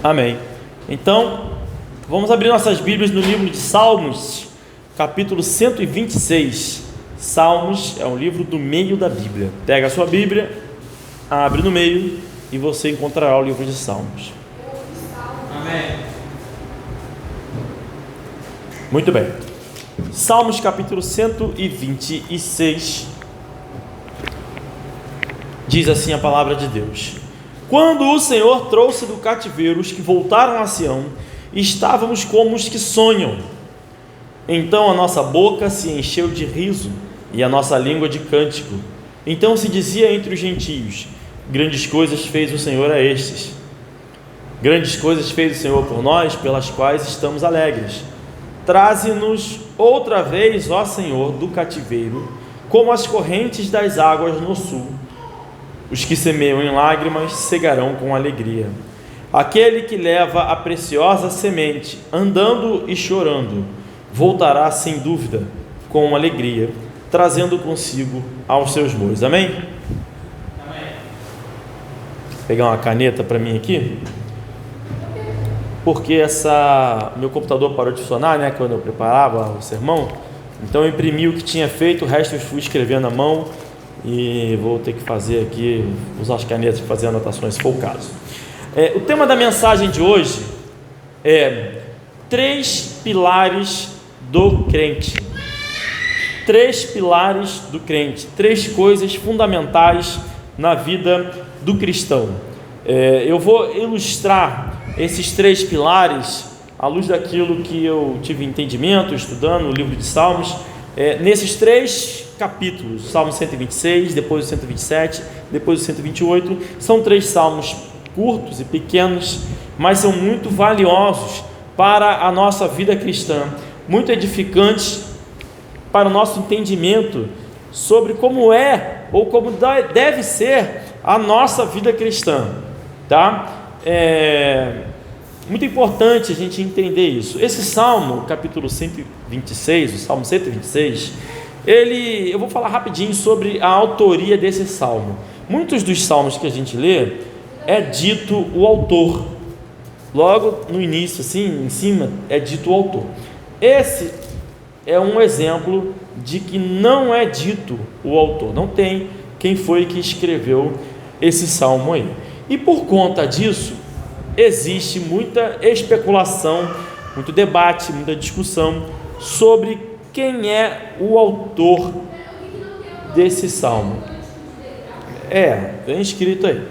Amém. Então, vamos abrir nossas Bíblias no livro de Salmos, capítulo 126. Salmos é um livro do meio da Bíblia. Pega a sua Bíblia, abre no meio e você encontrará o livro de Salmos. Amém. Muito bem. Salmos capítulo 126. Diz assim a palavra de Deus: Quando o Senhor trouxe do cativeiro os que voltaram a Sião, estávamos como os que sonham. Então a nossa boca se encheu de riso e a nossa língua de cântico. Então se dizia entre os gentios: grandes coisas fez o Senhor a estes. Grandes coisas fez o Senhor por nós, pelas quais estamos alegres. Traze-nos outra vez, ó Senhor, do cativeiro, como as correntes das águas no sul. Os que semeiam em lágrimas cegarão com alegria. Aquele que leva a preciosa semente, andando e chorando, voltará sem dúvida com alegria, trazendo consigo aos seus bois. Amém? Amém. Vou pegar uma caneta para mim aqui, porque meu computador parou de funcionar, né, quando eu preparava o sermão. Então eu imprimi o que tinha feito, o resto eu fui escrevendo à mão. E vou ter que fazer aqui, usar as canetas para fazer anotações, se for o caso. O tema da mensagem de hoje é 3 pilares do crente. 3 pilares do crente, 3 coisas fundamentais na vida do cristão. Eu vou ilustrar esses 3 pilares à luz daquilo que eu tive entendimento estudando o livro de Salmos, nesses 3 capítulos, Salmo 126, depois o 127, depois o 128, são 3 salmos curtos e pequenos, mas são muito valiosos para a nossa vida cristã, muito edificantes para o nosso entendimento sobre como é ou como deve ser a nossa vida cristã, tá? Muito importante a gente entender isso. Esse salmo, capítulo 126, o salmo 126, eu vou falar rapidinho sobre a autoria desse salmo. Muitos dos salmos que a gente lê, é dito o autor. Logo no início, assim, em cima, é dito o autor. Esse é um exemplo de que não é dito o autor. Não tem quem foi que escreveu esse salmo aí. E por conta disso, existe muita especulação, muito debate, muita discussão sobre quem é o autor desse salmo. Vem escrito aí.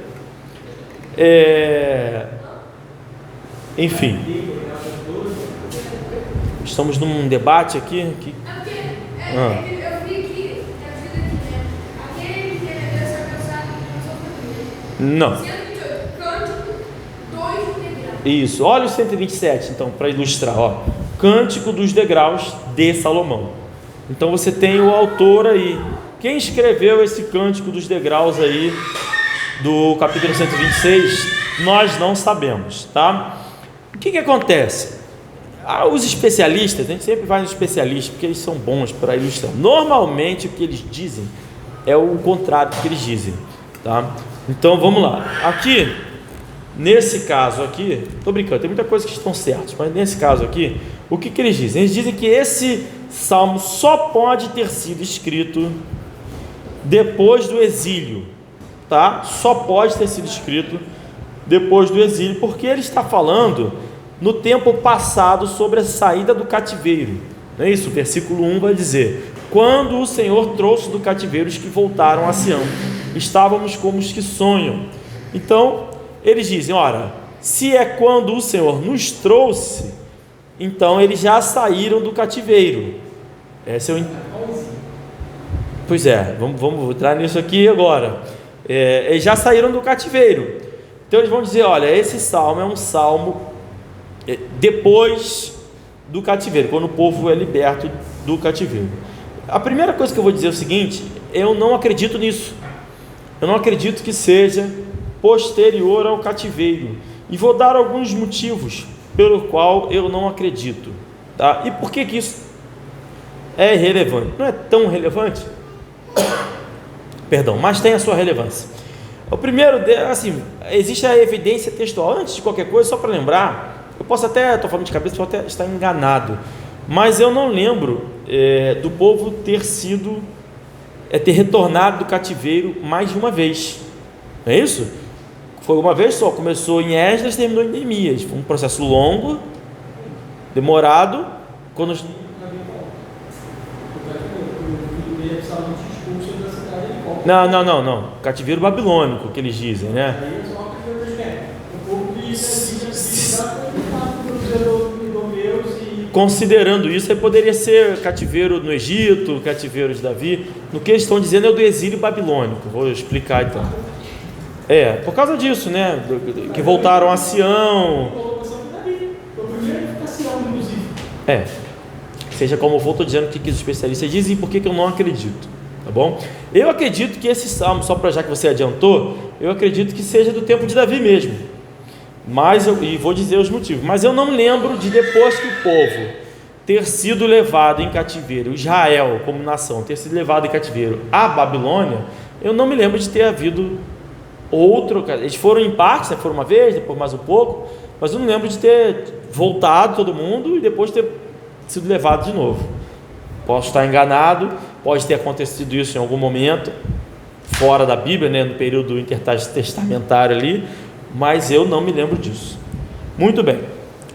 Enfim, estamos num debate aqui. Não. Isso, olha o 127 então, para ilustrar, Cântico dos Degraus de Salomão. Então você tem o autor aí. Quem escreveu esse Cântico dos Degraus aí do capítulo 126, nós não sabemos, tá? O que acontece? Os especialistas, a gente sempre vai nos especialistas porque eles são bons para ilustrar. Normalmente o que eles dizem é o contrário do que eles dizem, tá? Então vamos lá. Aqui, nesse caso aqui, estou brincando, tem muita coisa que estão certas, mas nesse caso aqui, o que eles dizem? Eles dizem que esse salmo só pode ter sido escrito depois do exílio, tá? Só pode ter sido escrito depois do exílio, porque ele está falando no tempo passado sobre a saída do cativeiro, não é isso? O versículo 1 vai dizer: quando o Senhor trouxe do cativeiro os que voltaram a Sião, estávamos como os que sonham. Então eles dizem: ora, se é quando o Senhor nos trouxe, então eles já saíram do cativeiro. Pois é, vamos entrar nisso aqui agora. Eles já saíram do cativeiro. Então eles vão dizer: olha, esse salmo é um salmo depois do cativeiro, quando o povo é liberto do cativeiro. A primeira coisa que eu vou dizer é o seguinte: eu não acredito nisso. Eu não acredito que seja posterior ao cativeiro, e vou dar alguns motivos pelo qual eu não acredito, tá? E por que isso é irrelevante? Não é tão relevante, mas tem a sua relevância. O primeiro, assim, existe a evidência textual. Antes de qualquer coisa, só para lembrar, eu posso até, estou falando de cabeça, posso até estar enganado, mas eu não lembro do povo ter retornado do cativeiro mais de uma vez. Não é isso? Foi uma vez só, começou em Esdras, terminou em Neemias. Foi um processo longo, demorado. Quando Não. Cativeiro babilônico, que eles dizem, né? Considerando isso, aí poderia ser cativeiro no Egito, cativeiro de Davi. No que eles estão dizendo é o do exílio babilônico. Vou explicar então. Por causa disso, né? Que voltaram a Sião. Seja como for, estou dizendo o que os especialistas dizem e por que eu não acredito. Tá bom? Eu acredito que esse salmo, só para já que você adiantou, eu acredito que seja do tempo de Davi mesmo. E vou dizer os motivos. Mas eu não lembro de depois que o povo ter sido levado em cativeiro, Israel como nação, ter sido levado em cativeiro à Babilônia, eu não me lembro de ter havido outro. Eles foram em partes, né? Foram uma vez, depois mais um pouco, mas eu não lembro de ter voltado todo mundo e depois ter sido levado de novo. Posso estar enganado, pode ter acontecido isso em algum momento fora da Bíblia, né, no período intertestamentário ali, mas eu não me lembro disso. Muito bem,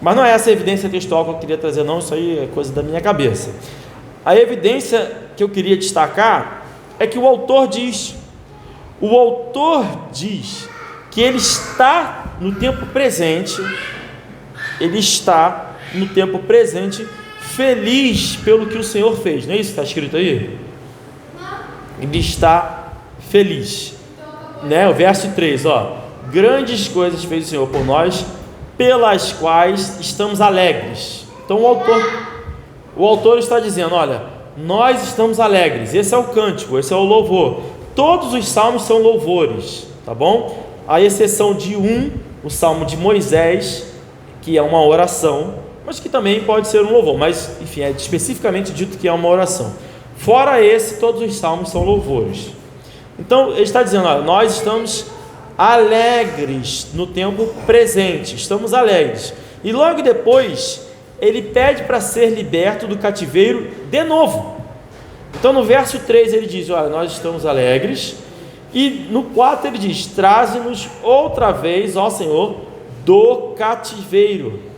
mas não é essa a evidência textual que eu queria trazer não, isso aí é coisa da minha cabeça. A evidência que eu queria destacar é que o autor diz que ele está no tempo presente, feliz pelo que o Senhor fez. Não é isso que está escrito aí? Ele está feliz, né? O verso 3, grandes coisas fez o Senhor por nós, pelas quais estamos alegres. Então o autor está dizendo, olha, nós estamos alegres. Esse é o cântico, esse é o louvor. Todos os salmos são louvores, tá bom? À exceção de o salmo de Moisés, que é uma oração, mas que também pode ser um louvor, mas enfim, é especificamente dito que é uma oração. Fora esse, todos os salmos são louvores. Então ele está dizendo, olha, nós estamos alegres no tempo presente, estamos alegres. E logo depois ele pede para ser liberto do cativeiro de novo. Então no verso 3 ele diz, olha, nós estamos alegres. E no 4 ele diz, traze-nos outra vez, ó Senhor, do cativeiro.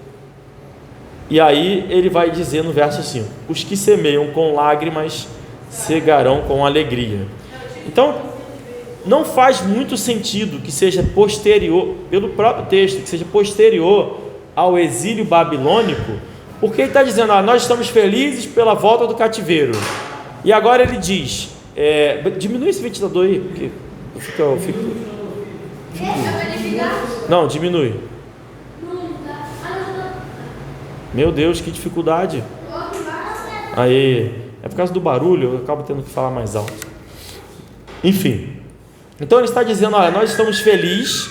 E aí ele vai dizer no verso 5, os que semeiam com lágrimas cegarão com alegria. Então não faz muito sentido que seja posterior, pelo próprio texto, que seja posterior ao exílio babilônico, porque ele está dizendo, nós estamos felizes pela volta do cativeiro. E agora ele diz, diminui esse ventilador aí, porque eu fico... Não, diminui. Meu Deus, que dificuldade. Aí, é por causa do barulho, eu acabo tendo que falar mais alto. Enfim, então ele está dizendo, olha, nós estamos felizes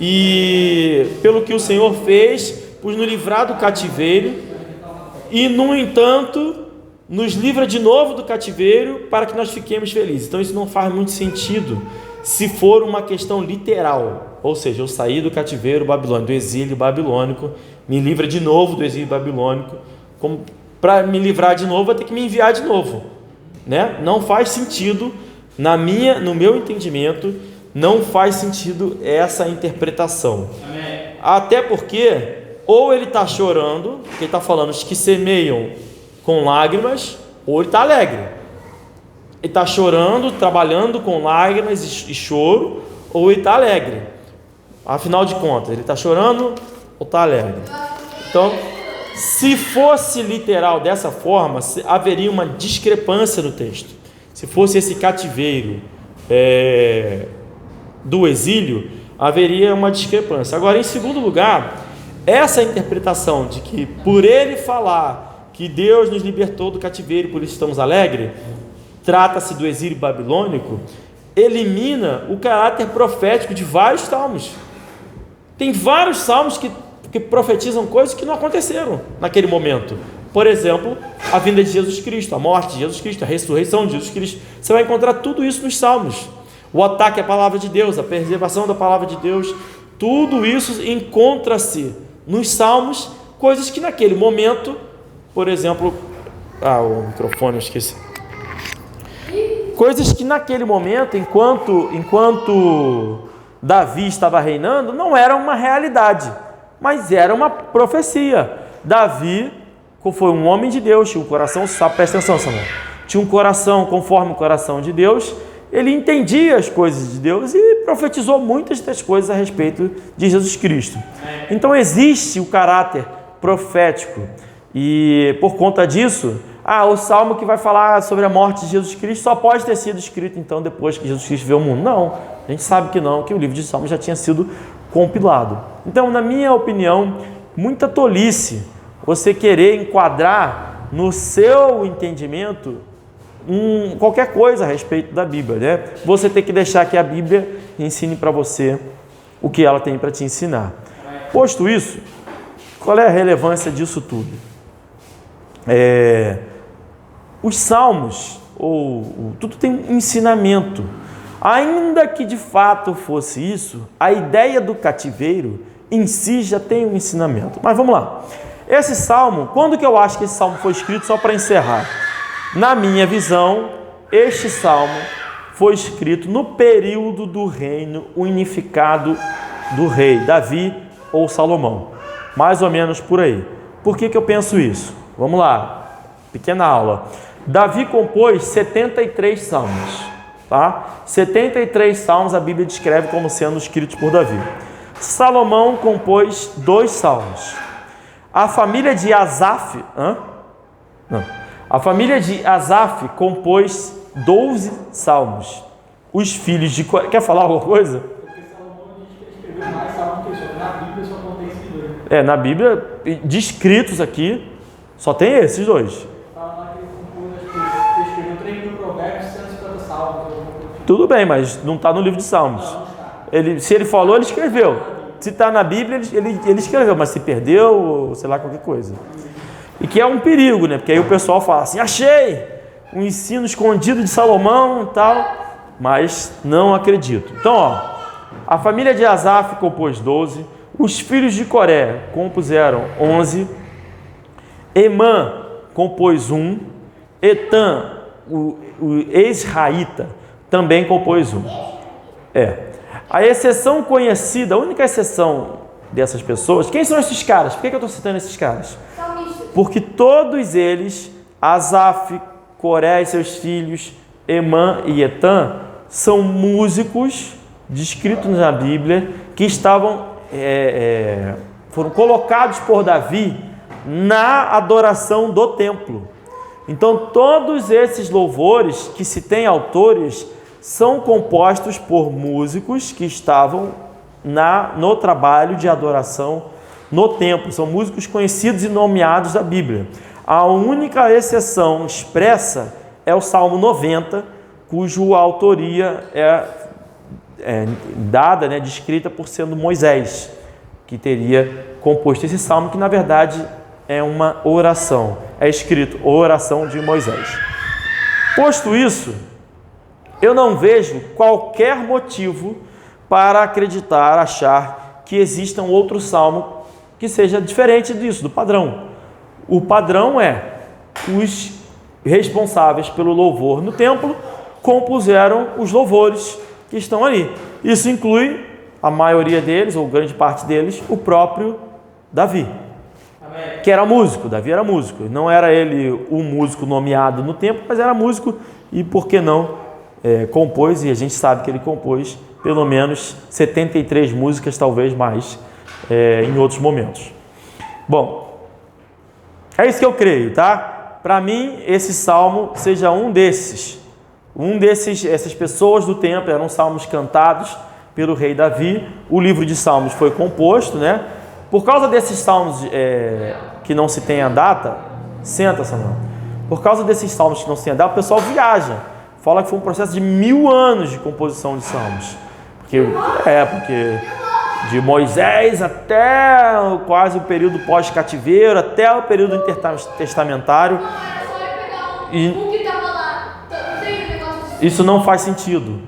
e pelo que o Senhor fez, por nos livrar do cativeiro, e no entanto nos livra de novo do cativeiro para que nós fiquemos felizes. Então isso não faz muito sentido se for uma questão literal, ou seja, eu saí do cativeiro babilônico, do exílio babilônico, me livra de novo do exílio babilônico, para me livrar de novo vai ter que me enviar de novo, né? Não faz sentido, no meu entendimento, não faz sentido essa interpretação. Amém. Até porque ou ele está chorando, porque ele está falando os que semeiam com lágrimas, ou ele está alegre. Ele está chorando, trabalhando com lágrimas e choro, ou ele está alegre. Afinal de contas, ele está chorando ou está alegre? Então, se fosse literal dessa forma, haveria uma discrepância no texto. Se fosse esse cativeiro do exílio, haveria uma discrepância. Agora, em segundo lugar, essa interpretação de que por ele falar que Deus nos libertou do cativeiro, por isso estamos alegres, trata-se do exílio babilônico, elimina o caráter profético de vários salmos. Tem vários salmos que profetizam coisas que não aconteceram naquele momento. Por exemplo, a vinda de Jesus Cristo, a morte de Jesus Cristo, a ressurreição de Jesus Cristo. Você vai encontrar tudo isso nos salmos. o ataque à palavra de Deus, a preservação da palavra de Deus, tudo isso encontra-se nos salmos, coisas que naquele momento, por exemplo, o microfone eu esqueci, coisas que naquele momento, enquanto Davi estava reinando, não era uma realidade, mas era uma profecia. Davi foi um homem de Deus, tinha um coração, presta atenção, Samuel, tinha um coração conforme o coração de Deus, ele entendia as coisas de Deus e profetizou muitas das coisas a respeito de Jesus Cristo. Então existe o caráter profético e por conta disso, o salmo que vai falar sobre a morte de Jesus Cristo só pode ter sido escrito então depois que Jesus Cristo veio ao mundo. Não, a gente sabe que não, que o livro de Salmos já tinha sido compilado. Então, na minha opinião, muita tolice você querer enquadrar no seu entendimento qualquer coisa a respeito da Bíblia, né? Você tem que deixar que a Bíblia ensine para você o que ela tem para te ensinar. Posto isso, qual é a relevância disso tudo? Os salmos, tudo tem um ensinamento. Ainda que de fato fosse isso, a ideia do cativeiro em si já tem um ensinamento. Mas vamos lá. Esse salmo, quando que eu acho que esse salmo foi escrito? Só para encerrar. Na minha visão, este salmo foi escrito no período do reino unificado do rei Davi ou Salomão. Mais ou menos por aí. Por que eu penso isso? Vamos lá, pequena aula. Davi compôs 73 salmos, tá? 73 salmos a Bíblia descreve como sendo escritos por Davi. Salomão compôs 2 salmos. A família de Asaf, A família de Asaf compôs 12 salmos. Os filhos de Coré... Quer falar alguma coisa? Porque Salomão diz que ele escreveu mais salmos que isso. Na Bíblia só contém esses 2. Na Bíblia, descritos aqui, só tem esses 2. Fala lá que ele compôs, acho que ele escreveu 3.000 provérbios e 150 salmos. Tudo bem, mas não está no livro de Salmos. Se ele falou, ele escreveu. Se está na Bíblia, ele escreveu, mas se perdeu, ou sei lá, qualquer coisa. E que é um perigo, né? Porque aí o pessoal fala assim, achei um ensino escondido de Salomão e tal, mas não acredito. Então, a família de Asaf compôs 12, os filhos de Coré compuseram 11, Emã compôs 1, Etan, o ex-raíta, também compôs 1. A exceção conhecida, a única exceção dessas pessoas, quem são esses caras? Por que eu estou citando esses caras? Porque todos eles, Asaf, Coré e seus filhos, Emã e Etan, são músicos descritos na Bíblia que foram colocados por Davi na adoração do templo. Então, todos esses louvores que se tem autores são compostos por músicos que estavam no trabalho de adoração no templo. São músicos conhecidos e nomeados da Bíblia. A única exceção expressa é o Salmo 90, cuja autoria é dada, descrita por sendo Moisés, que teria composto esse salmo, que na verdade é uma oração. É escrito oração de Moisés. Posto isso, eu não vejo qualquer motivo para acreditar, achar que exista um outro salmo que seja diferente disso, do padrão. O padrão é os responsáveis pelo louvor no templo compuseram os louvores que estão ali. Isso inclui a maioria deles, ou grande parte deles, o próprio Davi, que era músico. Davi era músico. Não era ele o músico nomeado no templo, mas era músico e, por que não, compôs, e a gente sabe que ele compôs pelo menos 73 músicas, talvez mais, em outros momentos. Bom, é isso que eu creio, tá? Para mim, esse salmo seja essas pessoas do templo, eram salmos cantados pelo rei Davi. O livro de Salmos foi composto, por causa desses salmos que não se tem a data. Senta, Samuel. Por causa desses salmos que não se tem a data, o pessoal viaja, fala que foi um processo de 1000 anos de composição de salmos, porque de Moisés até quase o período pós-cativeiro, até o período intertestamentário. E isso não faz sentido.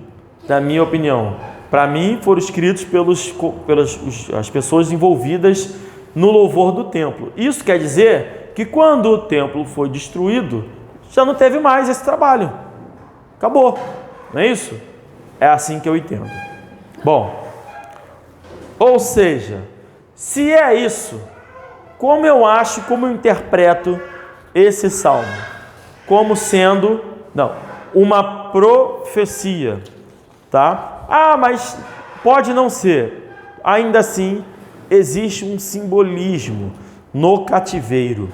na minha opinião. Para mim, foram escritos pelas as pessoas envolvidas no louvor do templo. Isso quer dizer que quando o templo foi destruído, já não teve mais esse trabalho. Acabou. Não é isso? É assim que eu entendo. Bom, ou seja, se é isso, como eu interpreto esse salmo? Como sendo, uma profecia, tá? Mas pode não ser. Ainda assim, existe um simbolismo no cativeiro.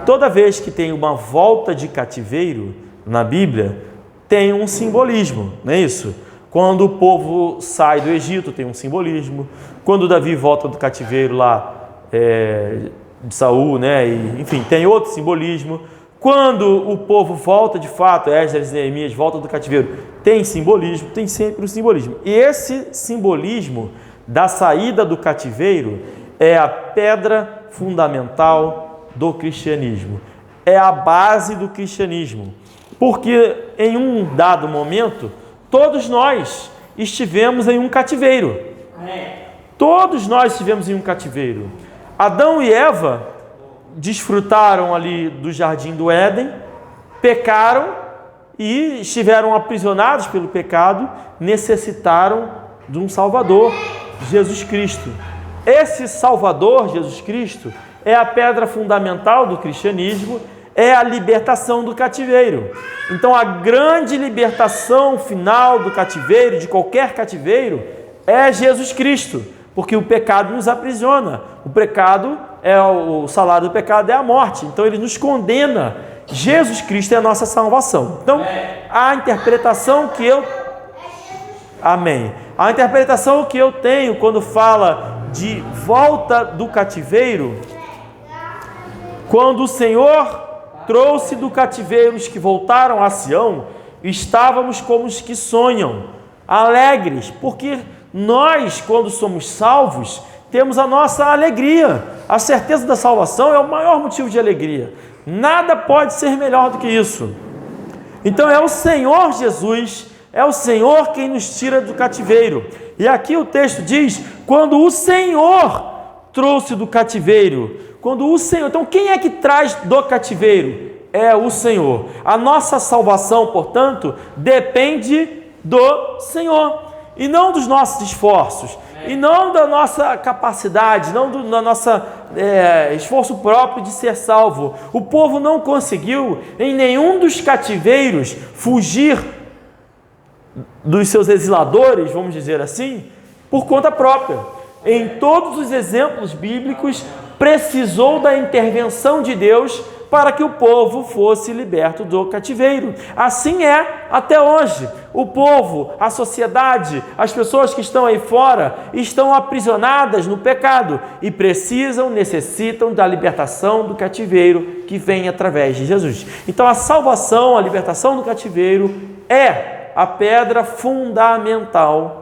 Toda vez que tem uma volta de cativeiro na Bíblia, tem um simbolismo, não é isso? Quando o povo sai do Egito, tem um simbolismo. Quando Davi volta do cativeiro lá de Saul, né? Enfim, tem outro simbolismo. Quando o povo volta de fato, Esdras e Neemias voltam do cativeiro, tem simbolismo, tem sempre um simbolismo. E esse simbolismo da saída do cativeiro é a pedra fundamental do cristianismo. É a base do cristianismo. Porque em um dado momento, todos nós estivemos em um cativeiro. Todos nós estivemos em um cativeiro. Adão e Eva desfrutaram ali do jardim do Éden, pecaram e estiveram aprisionados pelo pecado, necessitaram de um Salvador, Jesus Cristo. Esse Salvador, Jesus Cristo, é a pedra fundamental do cristianismo, é a libertação do cativeiro. Então, a grande libertação final do cativeiro, de qualquer cativeiro, é Jesus Cristo, porque o pecado nos aprisiona. O salário do pecado é a morte, então ele nos condena. Jesus Cristo é a nossa salvação. Então, a interpretação que eu... Amém. A interpretação que eu tenho quando fala de volta do cativeiro, quando o Senhor trouxe do cativeiro os que voltaram a Sião, estávamos como os que sonham, alegres, porque nós, quando somos salvos, temos a nossa alegria. A certeza da salvação é o maior motivo de alegria. Nada pode ser melhor do que isso. Então é o Senhor Jesus, é o Senhor quem nos tira do cativeiro. E aqui o texto diz, quando o Senhor trouxe do cativeiro, quando o Senhor... Então quem é que traz do cativeiro? É o Senhor. A nossa salvação, portanto, depende do Senhor. E não dos nossos esforços, e não da nossa capacidade, não do nosso esforço próprio de ser salvo. O povo não conseguiu, em nenhum dos cativeiros, fugir dos seus exiladores, vamos dizer assim, por conta própria. Em todos os exemplos bíblicos, precisou da intervenção de Deus para que o povo fosse liberto do cativeiro. Assim é até hoje. O povo, a sociedade, as pessoas que estão aí fora, estão aprisionadas no pecado e necessitam da libertação do cativeiro que vem através de Jesus. Então a salvação, a libertação do cativeiro é a pedra fundamental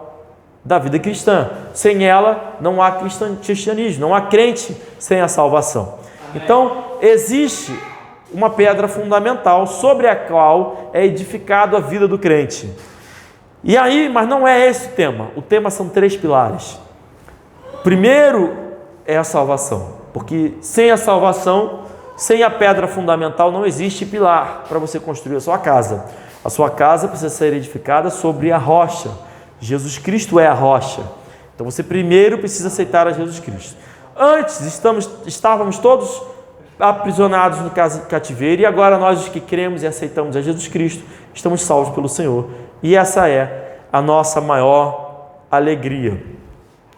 da vida cristã. Sem ela não há cristianismo, não há crente sem a salvação. Então, existe uma pedra fundamental sobre a qual é edificado a vida do crente. E aí, mas não é esse o tema. O tema são 3 pilares. Primeiro é a salvação, porque sem a salvação, sem a pedra fundamental, não existe pilar para você construir a sua casa. A sua casa precisa ser edificada sobre a rocha. Jesus Cristo é a rocha. Então você primeiro precisa aceitar a Jesus Cristo. Antes estávamos todos aprisionados no cativeiro, e agora nós, os que cremos e aceitamos a Jesus Cristo, estamos salvos pelo Senhor. E essa é a nossa maior alegria.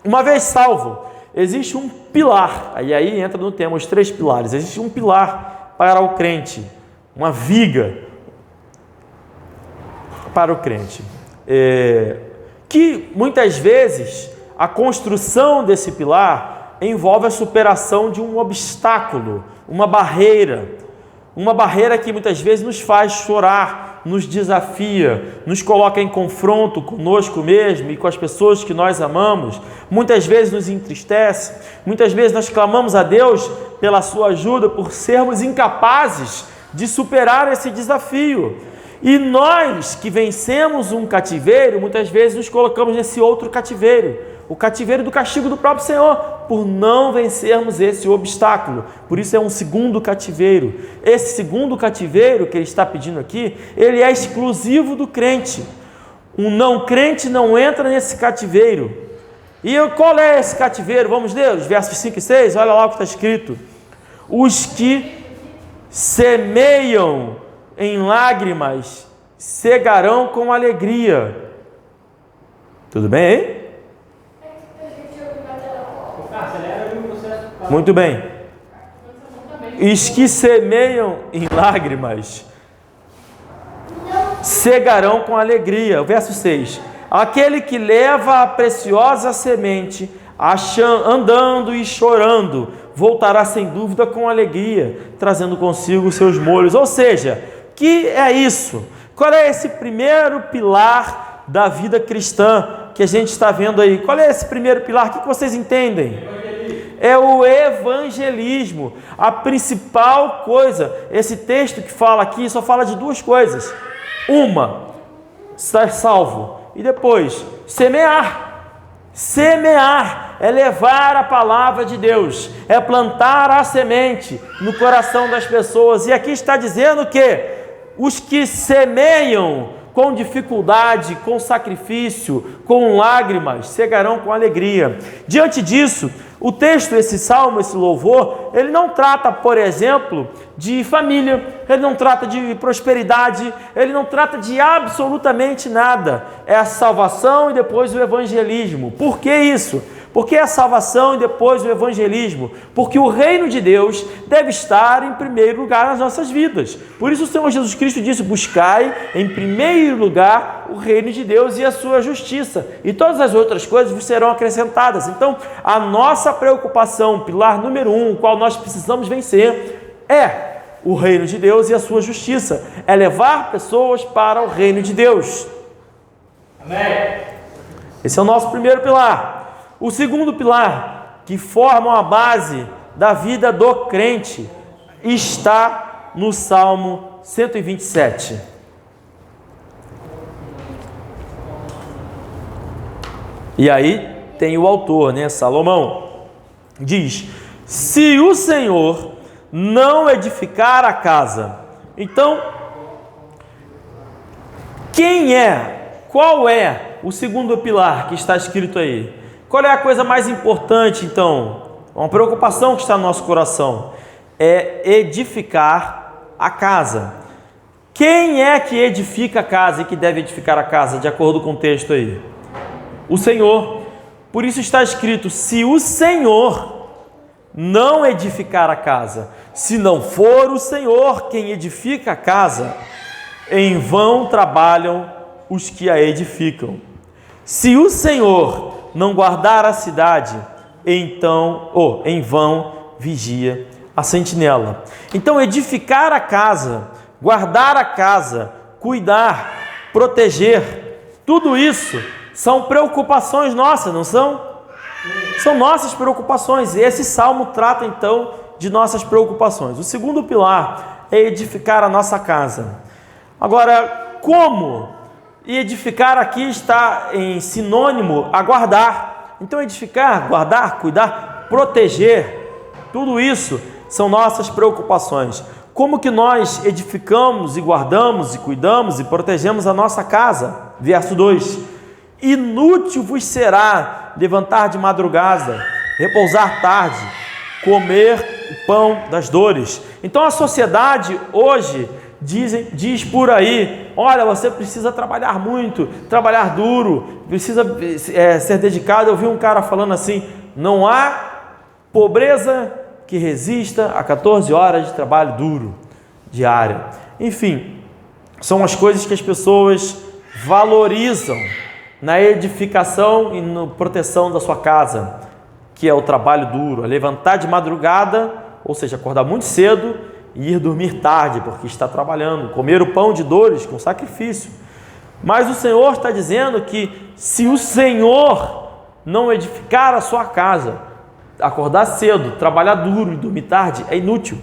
Uma vez salvo, existe um pilar, e aí entra no tema os 3 pilares. Existe um pilar para o crente, uma viga para o crente, que muitas vezes a construção desse pilar envolve a superação de um obstáculo, uma barreira que muitas vezes nos faz chorar, nos desafia, nos coloca em confronto conosco mesmo e com as pessoas que nós amamos, muitas vezes nos entristece, muitas vezes nós clamamos a Deus pela sua ajuda por sermos incapazes de superar esse desafio. E nós que vencemos um cativeiro, muitas vezes nos colocamos nesse outro cativeiro, o cativeiro do castigo do próprio Senhor, por não vencermos esse obstáculo. Por isso é um segundo cativeiro. Esse segundo cativeiro que ele está pedindo aqui, ele é exclusivo do crente. Um não crente não entra nesse cativeiro. E qual é esse cativeiro? Vamos ler os versos 5 e 6, olha lá o que está escrito. Os que semeiam em lágrimas cegarão com alegria. Tudo bem, hein? Muito bem. Os que semeiam em lágrimas cegarão com alegria. O verso 6. Aquele que leva a preciosa semente, andando e chorando, voltará sem dúvida com alegria, trazendo consigo os seus molhos. Ou seja, que é isso? Qual é esse primeiro pilar da vida cristã que a gente está vendo aí? Qual é esse primeiro pilar? O que vocês entendem? É o evangelismo. A principal coisa, esse texto que fala aqui só fala de duas coisas. Uma, estar salvo. E depois, semear. Semear é levar a palavra de Deus, é plantar a semente no coração das pessoas. E aqui está dizendo que os que semeiam com dificuldade, com sacrifício, com lágrimas, cegarão com alegria. Diante disso, o texto, esse salmo, esse louvor, ele não trata, por exemplo, de família, ele não trata de prosperidade, ele não trata de absolutamente nada. É a salvação e depois o evangelismo. Por que isso? Porque é a salvação e depois o evangelismo? Porque o reino de Deus deve estar em primeiro lugar nas nossas vidas. Por isso o Senhor Jesus Cristo disse: buscai em primeiro lugar o reino de Deus e a sua justiça, e todas as outras coisas vos serão acrescentadas. Então, a nossa preocupação, pilar número 1, o qual nós precisamos vencer, é o reino de Deus e a sua justiça. É levar pessoas para o reino de Deus. Amém. Esse é o nosso primeiro pilar. O segundo pilar, que forma a base da vida do crente, está no Salmo 127. E aí tem o autor, Salomão, diz: se o Senhor não edificar a casa, então qual é o segundo pilar que está escrito aí? Qual é a coisa mais importante, então? Uma preocupação que está no nosso coração é edificar a casa. Quem é que edifica a casa e que deve edificar a casa, de acordo com o texto aí? O Senhor. Por isso está escrito: se o Senhor não edificar a casa, se não for o Senhor quem edifica a casa, em vão trabalham os que a edificam. Se o Senhor não guardar a cidade, então, em vão vigia a sentinela. Então, edificar a casa, guardar a casa, cuidar, proteger, tudo isso são preocupações nossas, não são? São nossas preocupações. E esse salmo trata, então, de nossas preocupações. O segundo pilar é edificar a nossa casa. Agora, como? E edificar aqui está em sinônimo a guardar. Então, edificar, guardar, cuidar, proteger, tudo isso são nossas preocupações. Como que nós edificamos e guardamos e cuidamos e protegemos a nossa casa? Verso 2: inútil vos será levantar de madrugada, repousar tarde, comer o pão das dores. Então a sociedade hoje diz por aí: olha, você precisa trabalhar muito, trabalhar duro, precisa ser dedicado. Eu vi um cara falando assim: não há pobreza que resista a 14 horas de trabalho duro, diária. Enfim, são as coisas que as pessoas valorizam na edificação e na proteção da sua casa, que é o trabalho duro, a levantar de madrugada, ou seja, acordar muito cedo e ir dormir tarde, porque está trabalhando, comer o pão de dores com sacrifício. Mas o Senhor está dizendo que se o Senhor não edificar a sua casa, acordar cedo, trabalhar duro e dormir tarde, é inútil.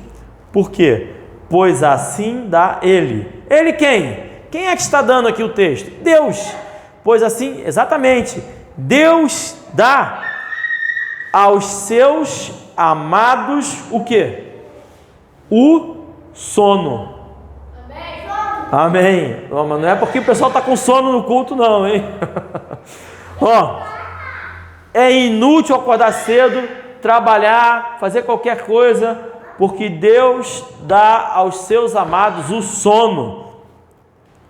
Por quê? Pois assim dá Ele. Ele quem? Quem é que está dando aqui o texto? Deus. Pois assim, exatamente, Deus dá aos seus amados o quê? O sono. Amém. Não é porque o pessoal está com sono no culto não, hein? Ó, é inútil acordar cedo, trabalhar, fazer qualquer coisa, porque Deus dá aos seus amados o sono,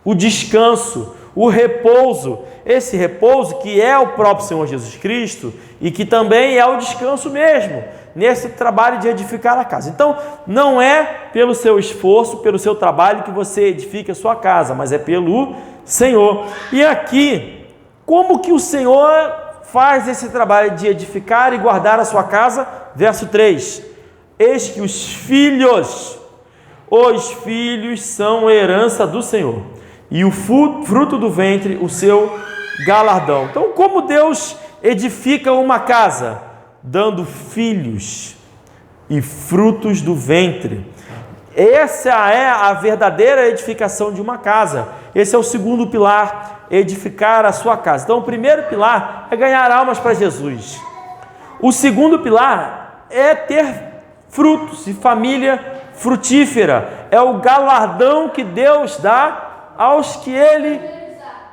o descanso, o repouso. Esse repouso que é o próprio Senhor Jesus Cristo e que também é o descanso mesmo, nesse trabalho de edificar a casa. Então, não é pelo seu esforço, pelo seu trabalho que você edifica a sua casa, mas é pelo Senhor. E aqui, como que o Senhor faz esse trabalho de edificar e guardar a sua casa? Verso 3: eis que os filhos são herança do Senhor, e o fruto do ventre, o seu galardão. Então, como Deus edifica uma casa? Dando filhos e frutos do ventre. Essa é a verdadeira edificação de uma casa. Esse é o segundo pilar, edificar a sua casa. Então, o primeiro pilar é ganhar almas para Jesus. O segundo pilar é ter frutos e família frutífera. É o galardão que Deus dá aos que Ele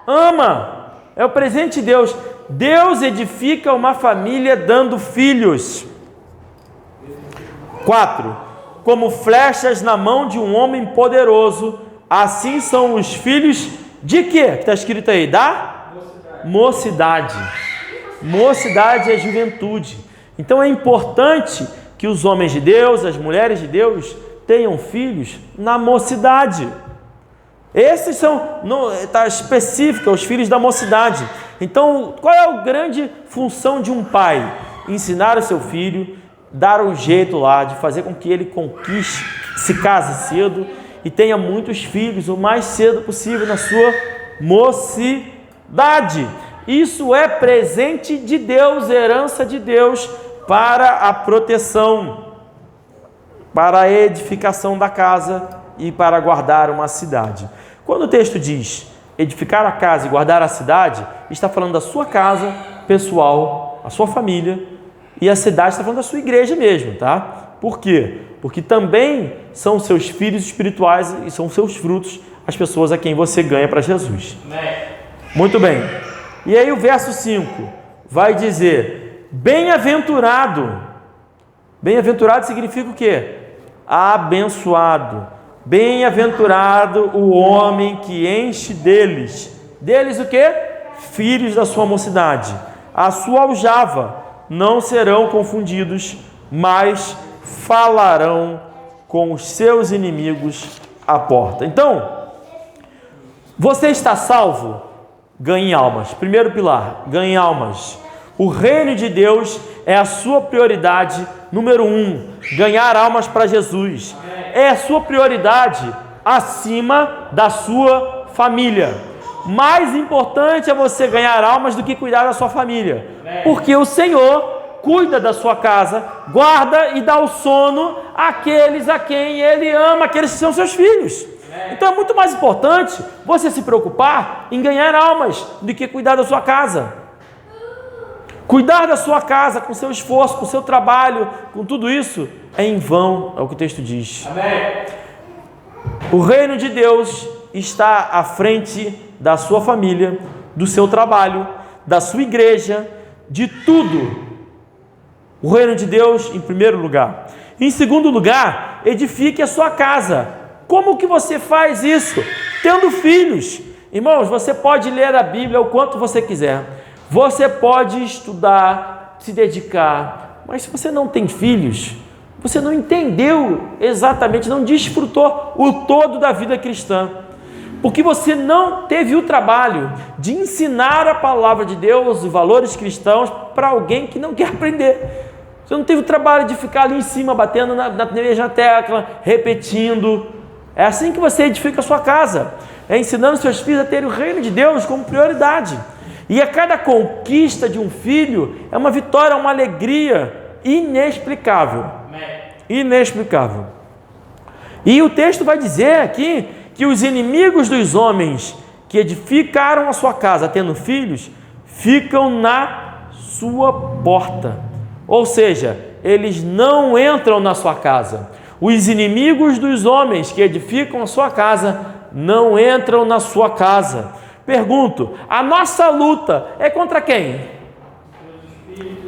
ama. É o presente de Deus. Deus edifica uma família dando filhos. 4. Como flechas na mão de um homem poderoso, assim são os filhos de quê? Que está escrito aí? Da mocidade. Mocidade é juventude. Então é importante que os homens de Deus, as mulheres de Deus, tenham filhos na mocidade. Esses são, está específico, os filhos da mocidade. Então, qual é a grande função de um pai? Ensinar o seu filho, dar um jeito lá de fazer com que ele conquiste, se case cedo e tenha muitos filhos o mais cedo possível na sua mocidade. Isso é presente de Deus, herança de Deus para a proteção, para a edificação da casa e para guardar uma cidade. Quando o texto diz edificar a casa e guardar a cidade, está falando da sua casa pessoal, a sua família, e a cidade está falando da sua igreja mesmo, tá? Por quê? Porque também são seus filhos espirituais e são seus frutos as pessoas a quem você ganha para Jesus. Muito bem. E aí o verso 5 vai dizer: bem-aventurado. Bem-aventurado significa o quê? Abençoado. Bem-aventurado o homem que enche deles. Deles o quê? Filhos da sua mocidade. A sua aljava não serão confundidos, mas falarão com os seus inimigos à porta. Então, você está salvo? Ganhe almas. Primeiro pilar, ganhe almas. O reino de Deus é a sua prioridade número 1. Ganhar almas para Jesus. É a sua prioridade acima da sua família. Mais importante é você ganhar almas do que cuidar da sua família. Porque o Senhor cuida da sua casa, guarda e dá o sono àqueles a quem Ele ama, aqueles que são seus filhos. Então é muito mais importante você se preocupar em ganhar almas do que cuidar da sua casa. Cuidar da sua casa com seu esforço, com seu trabalho, com tudo isso, é em vão, é o que o texto diz. Amém. O reino de Deus está à frente da sua família, do seu trabalho, da sua igreja, de tudo. O reino de Deus em primeiro lugar. Em segundo lugar, edifique a sua casa. Como que você faz isso? Tendo filhos. Irmãos, você pode ler a Bíblia o quanto você quiser. Você pode estudar, se dedicar. Mas se você não tem filhos, você não entendeu exatamente, não desfrutou o todo da vida cristã. Porque você não teve o trabalho de ensinar a palavra de Deus, os valores cristãos, para alguém que não quer aprender. Você não teve o trabalho de ficar ali em cima, batendo na mesma tecla, repetindo. É assim que você edifica a sua casa. É ensinando seus filhos a terem o reino de Deus como prioridade. E a cada conquista de um filho é uma vitória, uma alegria inexplicável. Inexplicável. E o texto vai dizer aqui que os inimigos dos homens que edificaram a sua casa, tendo filhos, ficam na sua porta. Ou seja, eles não entram na sua casa. Os inimigos dos homens que edificam a sua casa não entram na sua casa. Pergunto, a nossa luta é contra quem?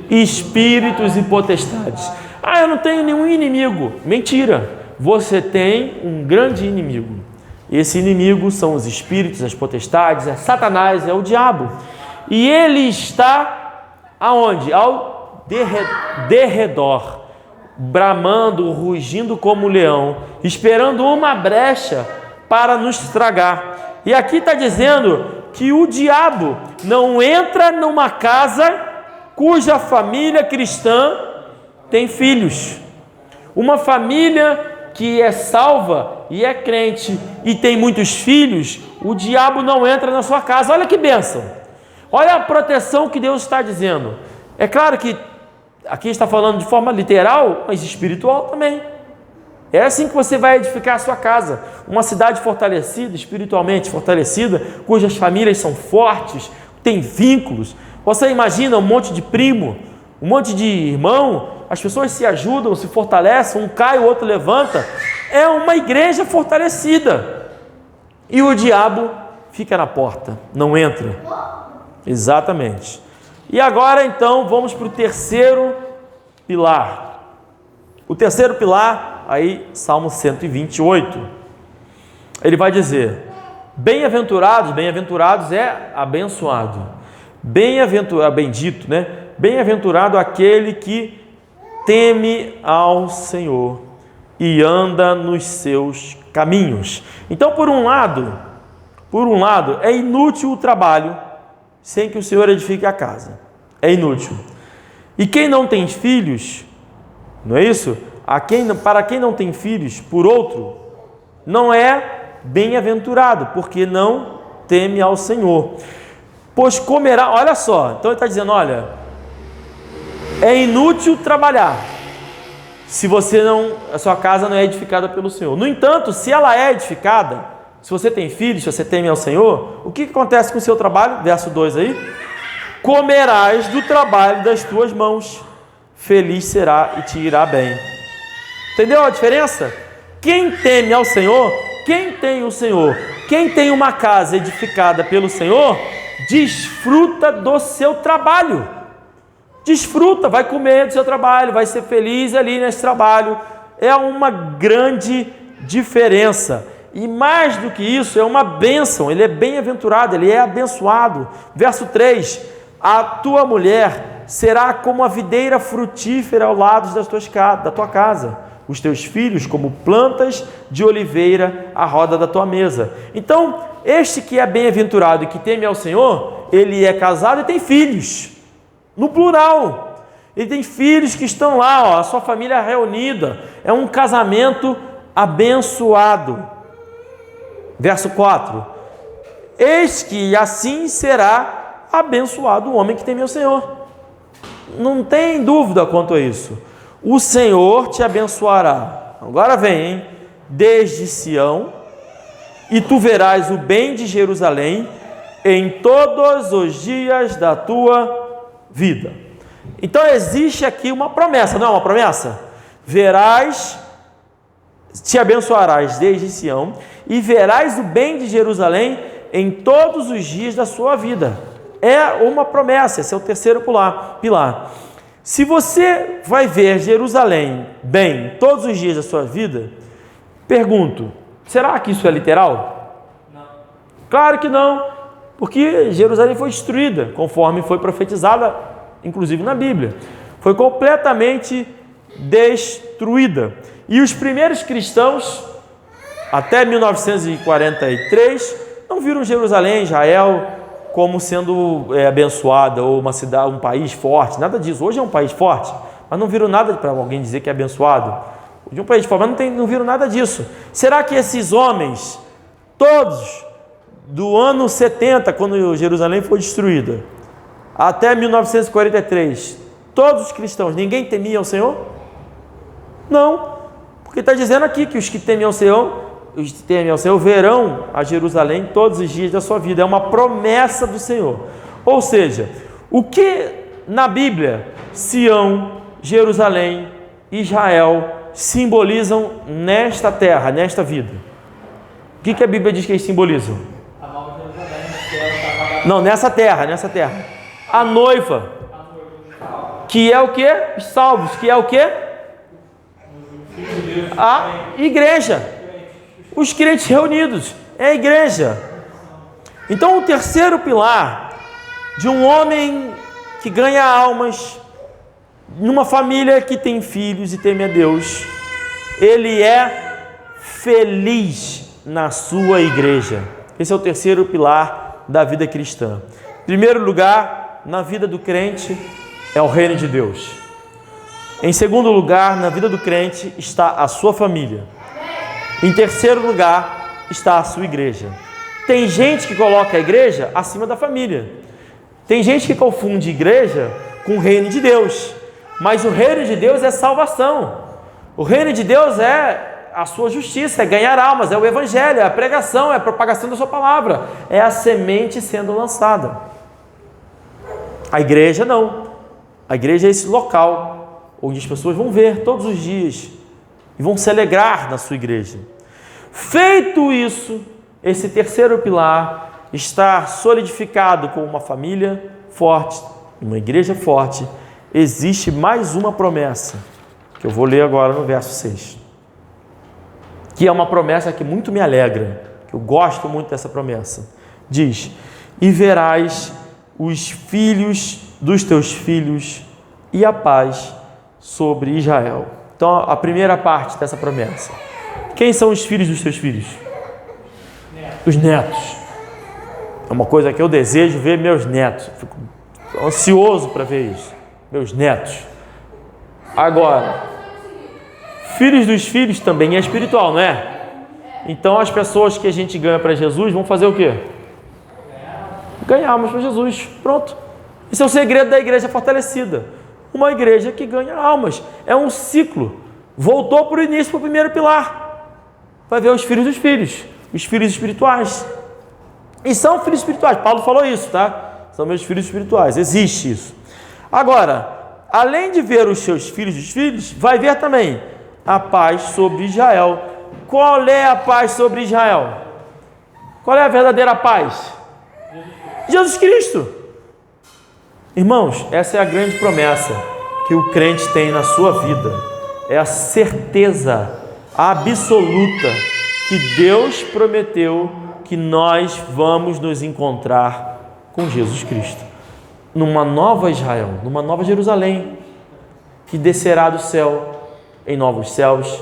Espíritos e potestades. Ah, eu não tenho nenhum inimigo. Mentira, você tem um grande inimigo. Esse inimigo são os espíritos, as potestades, é Satanás, é o diabo. E ele está aonde? Ao derredor, bramando, rugindo como leão, esperando uma brecha para nos estragar. E aqui está dizendo que o diabo não entra numa casa cuja família cristã tem filhos. Uma família que é salva e é crente e tem muitos filhos, o diabo não entra na sua casa. Olha que bênção! Olha a proteção que Deus está dizendo. É claro que aqui está falando de forma literal, mas espiritual também. É assim que você vai edificar a sua casa. Uma cidade fortalecida, espiritualmente fortalecida, cujas famílias são fortes, têm vínculos. Você imagina um monte de primo, um monte de irmão, as pessoas se ajudam, se fortalecem, um cai, o outro levanta. É uma igreja fortalecida. E o diabo fica na porta, não entra. Exatamente. E agora então vamos para o terceiro pilar. O terceiro pilar, aí Salmo 128. Ele vai dizer: bem-aventurados, bem-aventurados é abençoado. Bem-aventurado, bendito, né? Bem-aventurado aquele que teme ao Senhor e anda nos seus caminhos. Então, por um lado, é inútil o trabalho sem que o Senhor edifique a casa. É inútil. E quem não tem filhos, não é isso? Para quem não tem filhos, por outro, não é bem-aventurado, porque não teme ao Senhor. Pois comerá, olha só, então ele está dizendo, olha, é inútil trabalhar se a sua casa não é edificada pelo Senhor. No entanto, se ela é edificada, se você tem filhos, se você teme ao Senhor, o que acontece com o seu trabalho? Verso 2 aí: comerás do trabalho das tuas mãos, feliz será e te irá bem. Entendeu a diferença? Quem teme ao Senhor, quem tem o Senhor, quem tem uma casa edificada pelo Senhor, desfruta do seu trabalho. Desfruta, vai comer do seu trabalho, vai ser feliz ali nesse trabalho. É uma grande diferença. E mais do que isso, é uma bênção. Ele é bem-aventurado, ele é abençoado. Verso 3: a tua mulher será como a videira frutífera ao lado da tua casa, os teus filhos como plantas de oliveira à roda da tua mesa. Então, este que é bem-aventurado e que teme ao Senhor, ele é casado e tem filhos, no plural. Ele tem filhos que estão lá, ó, a sua família reunida. É um casamento abençoado. Verso 4: eis que assim será abençoado o homem que teme ao Senhor. Não tem dúvida quanto a isso. O Senhor te abençoará. Agora vem, hein? Desde Sião, e tu verás o bem de Jerusalém em todos os dias da tua vida. Então existe aqui uma promessa, não é uma promessa? Te abençoarás desde Sião, e verás o bem de Jerusalém em todos os dias da sua vida. É uma promessa, esse é o terceiro pilar. Se você vai ver Jerusalém bem todos os dias da sua vida, pergunto, será que isso é literal? Não. Claro que não, porque Jerusalém foi destruída, conforme foi profetizada, inclusive na Bíblia. Foi completamente destruída. E os primeiros cristãos, até 1943, não viram Jerusalém, Israel, como sendo abençoada, ou uma cidade, um país forte, nada disso. Hoje é um país forte, mas não viram nada para alguém dizer que é abençoado. Hoje é um país forte, mas não viram nada disso. Será que esses homens, todos, do ano 70, quando Jerusalém foi destruída, até 1943, todos os cristãos, ninguém temia o Senhor? Não, porque está dizendo aqui que os que temem ao Senhor os que temem ao Senhor verão a Jerusalém todos os dias da sua vida. É uma promessa do Senhor. Ou seja, o que na Bíblia Sião, Jerusalém, Israel simbolizam nesta terra, nesta vida? O que a Bíblia diz que eles simbolizam? A nova Jerusalém, que ela estava Não, nessa terra. A noiva, que é o quê? Os salvos, que é o quê? A igreja. Os crentes reunidos, é a igreja. Então o terceiro pilar de um homem que ganha almas, numa família que tem filhos e teme a Deus, ele é feliz na sua igreja. Esse é o terceiro pilar da vida cristã. Em primeiro lugar, na vida do crente, é o reino de Deus. Em segundo lugar, na vida do crente está a sua família. Em terceiro lugar, está a sua igreja. Tem gente que coloca a igreja acima da família. Tem gente que confunde igreja com o reino de Deus. Mas o reino de Deus é salvação. O reino de Deus é a sua justiça, é ganhar almas, é o evangelho, é a pregação, é a propagação da sua palavra, é a semente sendo lançada. A igreja não. A igreja é esse local onde as pessoas vão ver todos os dias e vão se alegrar na sua igreja. Feito isso, esse terceiro pilar está solidificado com uma família forte, uma igreja forte. Existe mais uma promessa, que eu vou ler agora no verso 6, que é uma promessa que muito me alegra, que eu gosto muito dessa promessa. Diz: e verás os filhos dos teus filhos e a paz sobre Israel. Então, a primeira parte dessa promessa. Quem são os filhos dos teus filhos? Os netos. É uma coisa que eu desejo ver meus netos. Fico ansioso para ver isso. Meus netos. Agora, filhos dos filhos também é espiritual, não é? Então, as pessoas que a gente ganha para Jesus vão fazer o quê? Ganhar almas para Jesus. Pronto. Esse é o segredo da igreja fortalecida. Uma igreja que ganha almas. É um ciclo. Voltou para o início, para o primeiro pilar. Vai ver os filhos dos filhos. Os filhos espirituais. E são filhos espirituais. Paulo falou isso, tá? São meus filhos espirituais. Existe isso. Agora, além de ver os seus filhos dos filhos, vai ver também a paz sobre Israel. Qual é a paz sobre Israel? Qual é a verdadeira paz? Jesus Cristo. Irmãos, essa é a grande promessa que o crente tem na sua vida. É a certeza absoluta que Deus prometeu que nós vamos nos encontrar com Jesus Cristo. Numa nova Israel, numa nova Jerusalém, que descerá do céu em novos céus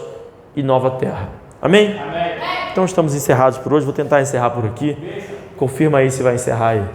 e nova terra. Amém? Amém. Então estamos encerrados por hoje. Vou tentar encerrar por aqui. Confirma aí se vai encerrar aí.